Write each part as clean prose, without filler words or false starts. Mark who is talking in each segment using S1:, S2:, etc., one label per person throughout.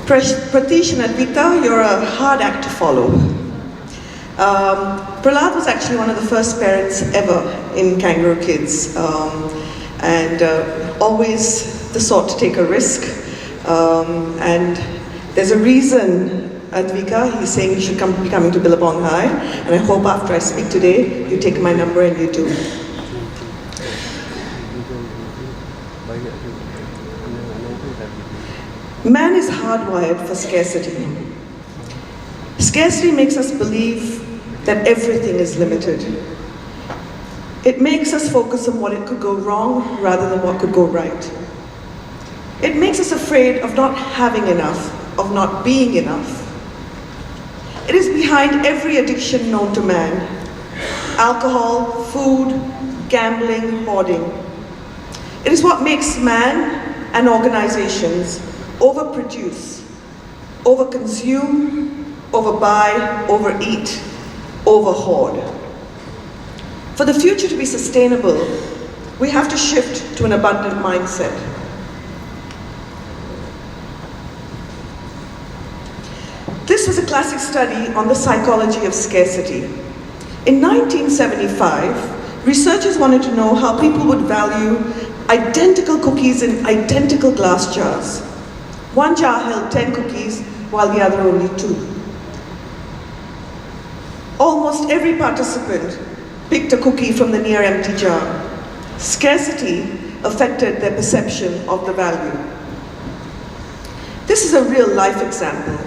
S1: Pratish and Advita, you're a hard act to follow. Prahlad was actually one of the first parents ever in Kangaroo Kids, and always the sort to take a risk. And there's a reason, Advika, he's saying you should be coming to Billabong High, and I hope after I speak today, you take my number and you do. Man is hardwired for scarcity. Scarcity makes us believe that everything is limited. It makes us focus on what it could go wrong rather than what could go right. It makes us afraid of not having enough, of not being enough. It is behind every addiction known to man: alcohol, food, gambling, hoarding. It is what makes man and organizations overproduce, overconsume, overbuy, overeat, overhoard. For the future to be sustainable, we have to shift to an abundant mindset. This was a classic study on the psychology of scarcity. In 1975, researchers wanted to know how people would value identical cookies in identical glass jars. One jar held 10 cookies, while the other only 2. Almost every participant picked a cookie from the near empty jar. Scarcity affected their perception of the value. This is a real life example.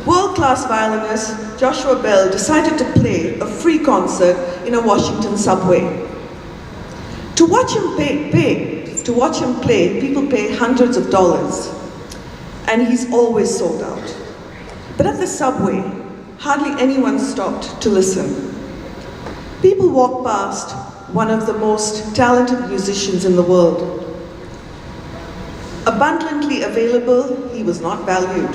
S1: World-class violinist Joshua Bell decided to play a free concert in a Washington subway. To watch him play, people pay hundreds of dollars, and he's always sold out. But at the subway, hardly anyone stopped to listen. People walked past one of the most talented musicians in the world. Abundantly available, he was not valued.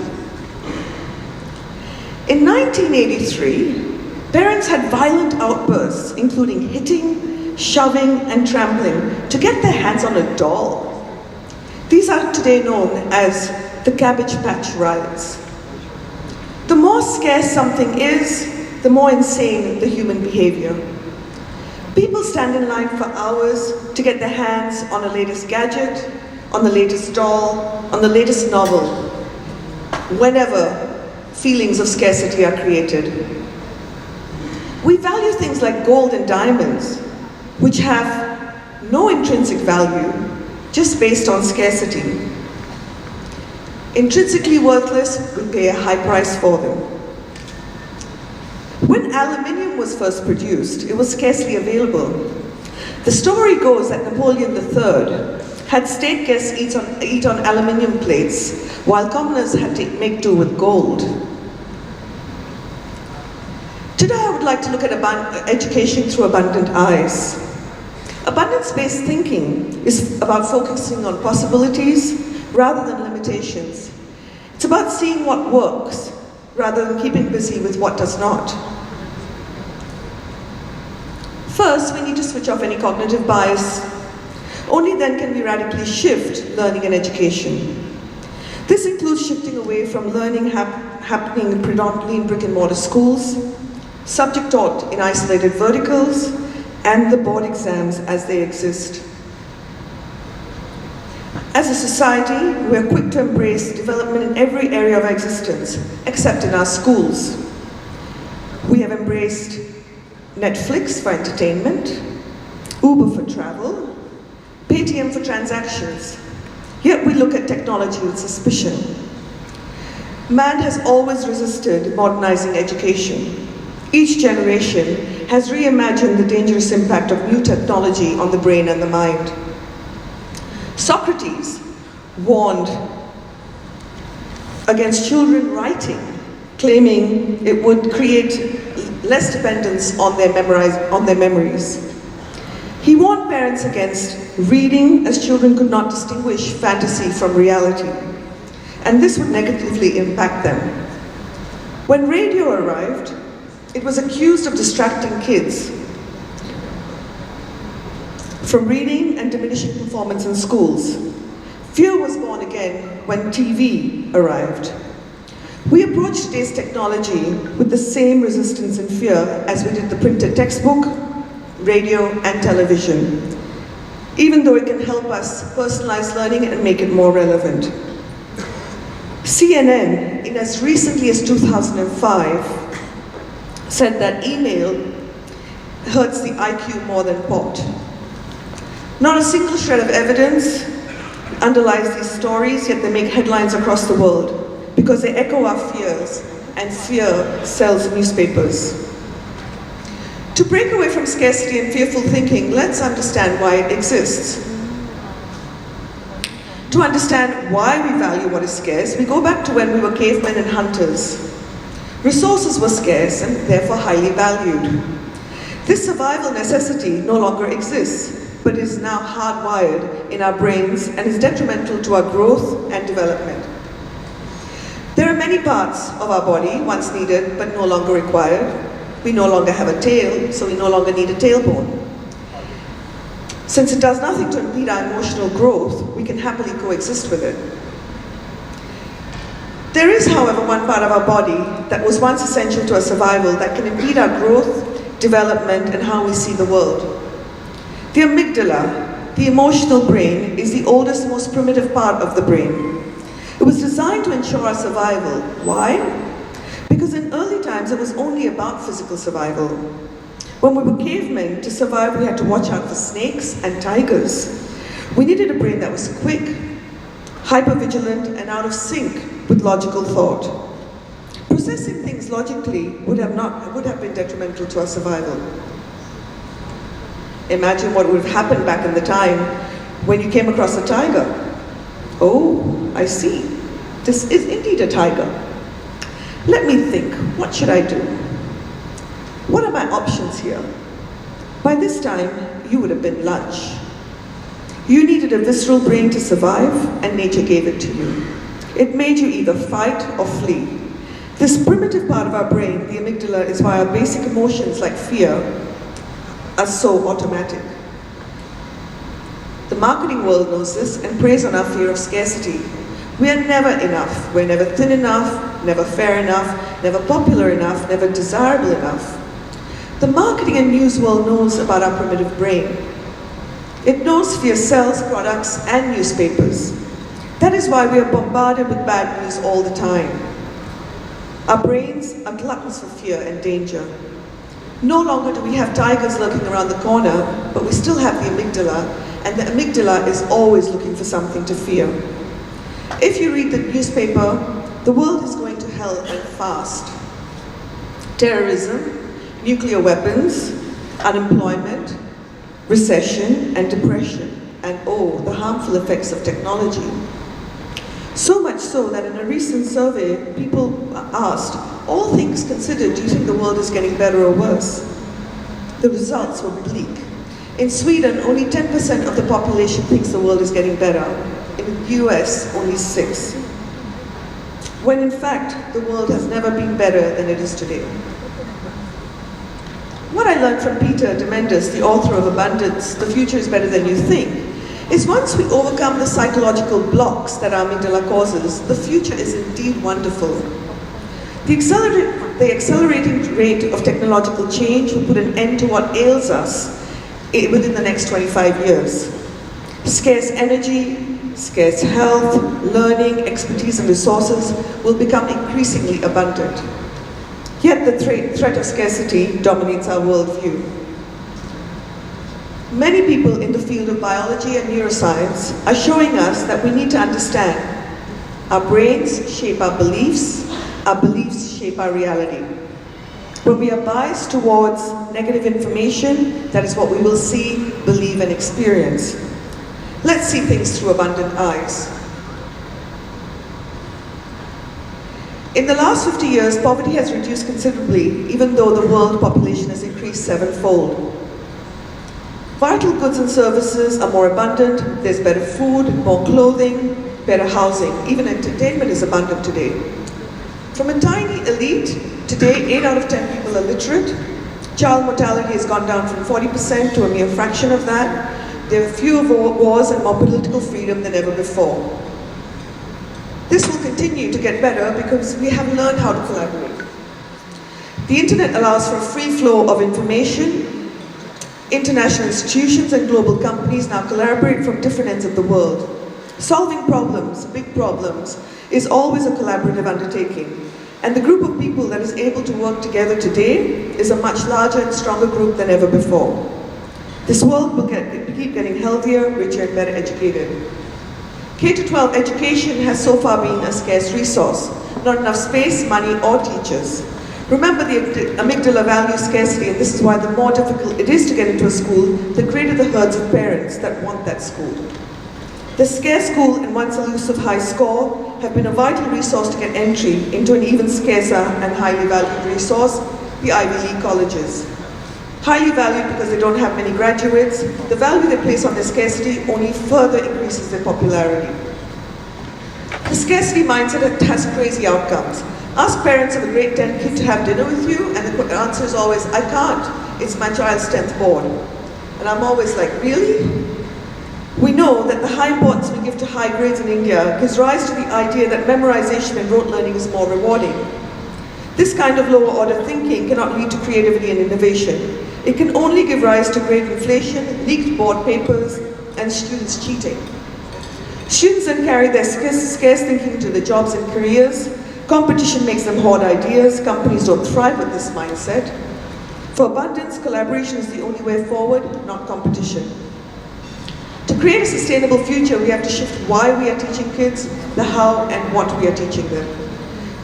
S1: In 1983, parents had violent outbursts, including hitting, shoving, and trampling to get their hands on a doll. These are today known as the Cabbage Patch riots. The more scarce something is, the more insane the human behavior. People stand in line for hours to get their hands on the latest gadget, on the latest doll, on the latest novel, whenever feelings of scarcity are created. We value things like gold and diamonds, which have no intrinsic value, just based on scarcity. Intrinsically worthless, we pay a high price for them. When aluminium was first produced, it was scarcely available. The story goes that Napoleon III had state guests eat on aluminium plates, while commoners had to make do with gold. Today I would like to look at education through abundant eyes. Abundance-based thinking is about focusing on possibilities rather than limitations. It's about seeing what works rather than keeping busy with what does not. First, we need to switch off any cognitive bias. Only then can we radically shift learning and education. This includes shifting away from learning happening predominantly in brick-and-mortar schools, subject taught in isolated verticals, and the board exams as they exist. As a society, we are quick to embrace development in every area of our existence, except in our schools. We have embraced Netflix for entertainment, Uber for travel, Paytm for transactions. Yet we look at technology with suspicion. Man has always resisted modernizing education. Each generation has reimagined the dangerous impact of new technology on the brain and the mind. Socrates warned against children writing, claiming it would create less dependence on their memories. He warned parents against reading, as children could not distinguish fantasy from reality, and this would negatively impact them. When radio arrived, it was accused of distracting kids from reading and diminishing performance in schools. Fear was born again when TV arrived. We approach today's technology with the same resistance and fear as we did the printed textbook, radio, and television, even though it can help us personalize learning and make it more relevant. CNN, in as recently as 2005, said that email hurts the IQ more than pot. Not a single shred of evidence underlies these stories, yet they make headlines across the world because they echo our fears, and fear sells newspapers. To break away from scarcity and fearful thinking, let's understand why it exists. To understand why we value what is scarce, we go back to when we were cavemen and hunters. Resources were scarce and therefore highly valued. This survival necessity no longer exists, but is now hardwired in our brains and is detrimental to our growth and development. There are many parts of our body once needed but no longer required. We no longer have a tail, so we no longer need a tailbone. Since it does nothing to impede our emotional growth, we can happily coexist with it. There is, however, one part of our body that was once essential to our survival that can impede our growth, development, and how we see the world. The amygdala, the emotional brain, is the oldest, most primitive part of the brain. It was designed to ensure our survival. Why? Because in early times, it was only about physical survival. When we were cavemen, to survive, we had to watch out for snakes and tigers. We needed a brain that was quick, hypervigilant, and out of sync with logical thought. Processing things logically would have been detrimental to our survival. Imagine what would have happened back in the time when you came across a tiger. Oh, I see. This is indeed a tiger. Let me think, what should I do? What are my options here? By this time, you would have been lunch. You needed a visceral brain to survive, and nature gave it to you. It made you either fight or flee. This primitive part of our brain, the amygdala, is why our basic emotions like fear are so automatic. The marketing world knows this and preys on our fear of scarcity. We are never enough. We're never thin enough, never fair enough, never popular enough, never desirable enough. The marketing and news world knows about our primitive brain. It knows fear sells products and newspapers. That is why we are bombarded with bad news all the time. Our brains are gluttons for fear and danger. No longer do we have tigers lurking around the corner, but we still have the amygdala, and the amygdala is always looking for something to fear. If you read the newspaper, the world is going to hell and fast. Terrorism, nuclear weapons, unemployment, recession, and depression, and oh, the harmful effects of technology. So much so that in a recent survey, people asked, all things considered, do you think the world is getting better or worse? The results were bleak. In Sweden, only 10% of the population thinks the world is getting better. In the US, only 6%. When in fact, the world has never been better than it is today. What I learned from Peter Diamandis, the author of Abundance, The Future is Better Than You Think, is once we overcome the psychological blocks that our amygdala causes, the future is indeed wonderful. The accelerating rate of technological change will put an end to what ails us within the next 25 years. Scarce energy, scarce health, learning, expertise, and resources will become increasingly abundant. Yet the threat of scarcity dominates our worldview. Many people in the field of biology and neuroscience are showing us that we need to understand our brains shape our beliefs shape our reality. When we are biased towards negative information, that is what we will see, believe, and experience. Let's see things through abundant eyes. In the last 50 years, poverty has reduced considerably, even though the world population has increased 7-fold. Vital goods and services are more abundant, there's better food, more clothing, better housing. Even entertainment is abundant today. From a tiny elite, today 8 out of 10 people are literate. Child mortality has gone down from 40% to a mere fraction of that. There are fewer wars and more political freedom than ever before. This will continue to get better because we have learned how to collaborate. The internet allows for a free flow of information. International institutions and global companies now collaborate from different ends of the world. Solving problems, big problems, is always a collaborative undertaking. And the group of people that is able to work together today is a much larger and stronger group than ever before. This world will keep getting healthier, richer, and better educated. K-12 education has so far been a scarce resource. Not enough space, money, or teachers. Remember, the amygdala values scarcity, and this is why the more difficult it is to get into a school, the greater the herds of parents that want that school. The scarce school and once elusive high score have been a vital resource to get entry into an even scarcer and highly valued resource, the Ivy League colleges. Highly valued because they don't have many graduates, the value they place on their scarcity only further increases their popularity. The scarcity mindset has crazy outcomes. Ask parents of a grade 10 kid to have dinner with you, and the answer is always, I can't, it's my child's 10th board. And I'm always like, really? We know that the high importance we give to high grades in India gives rise to the idea that memorization and rote learning is more rewarding. This kind of lower order thinking cannot lead to creativity and innovation. It can only give rise to grade inflation, leaked board papers, and students cheating. Students then carry their scarce thinking into their jobs and careers. Competition makes them hoard ideas. Companies don't thrive with this mindset. For abundance, collaboration is the only way forward, not competition. To create a sustainable future, we have to shift why we are teaching kids, the how and what we are teaching them.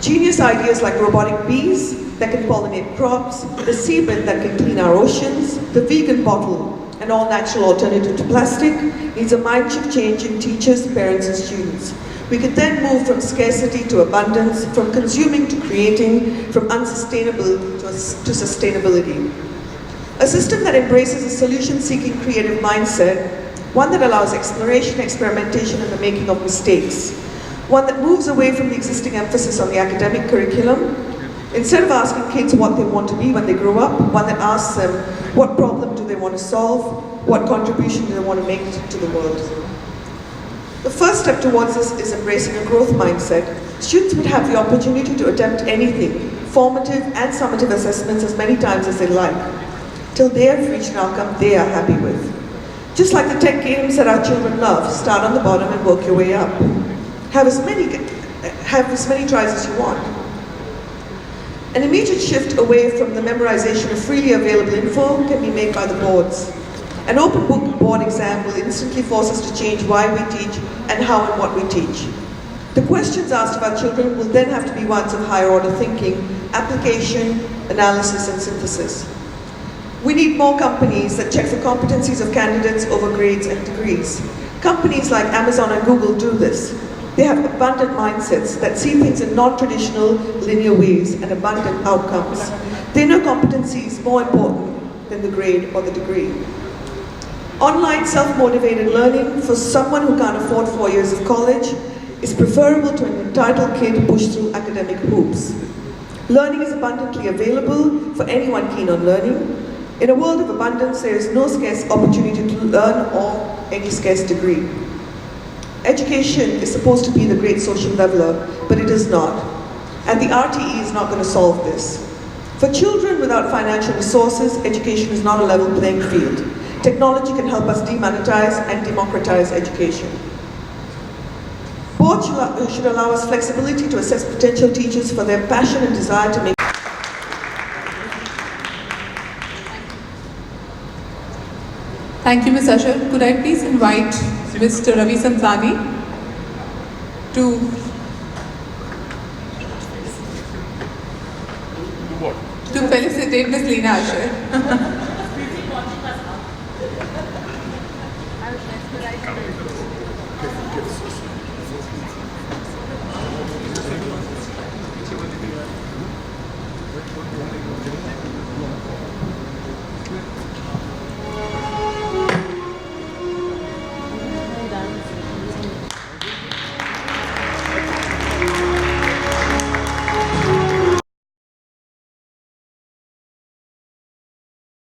S1: Genius ideas like robotic bees that can pollinate crops, the seabed that can clean our oceans, the vegan bottle, an all-natural alternative to plastic, needs a mind shift change in teachers, parents, and students. We could then move from scarcity to abundance, from consuming to creating, from unsustainable to sustainability. A system that embraces a solution-seeking creative mindset, one that allows exploration, experimentation, and the making of mistakes. One that moves away from the existing emphasis on the academic curriculum. Instead of asking kids what they want to be when they grow up, one that asks them what problem do they want to solve, what contribution do they want to make to the world. The first step towards this is embracing a growth mindset. Students would have the opportunity to attempt anything, formative and summative assessments as many times as they like, till they have reached an outcome they are happy with. Just like the tech games that our children love, start on the bottom and work your way up. Have as many tries as you want. An immediate shift away from the memorization of freely available info can be made by the boards. An open book board exam will instantly force us to change why we teach and how and what we teach. The questions asked of our children will then have to be ones of higher order thinking, application, analysis, and synthesis. We need more companies that check for competencies of candidates over grades and degrees. Companies like Amazon and Google do this. They have abundant mindsets that see things in non-traditional, linear ways and abundant outcomes. They know competency is more important than the grade or the degree. Online self-motivated learning for someone who can't afford 4 years of college is preferable to an entitled kid pushed through academic hoops. Learning is abundantly available for anyone keen on learning. In a world of abundance, there is no scarce opportunity to learn or any scarce degree. Education is supposed to be the great social leveler, but it is not. And the RTE is not going to solve this. For children without financial resources, education is not a level playing field. Technology can help us demonetize and democratize education. Boards should allow us flexibility to assess potential teachers for their passion and desire to make.
S2: Thank you, Ms. Ashar. Could I please invite Mr. Ravi Samsani to felicitate Ms. Lina Ashar.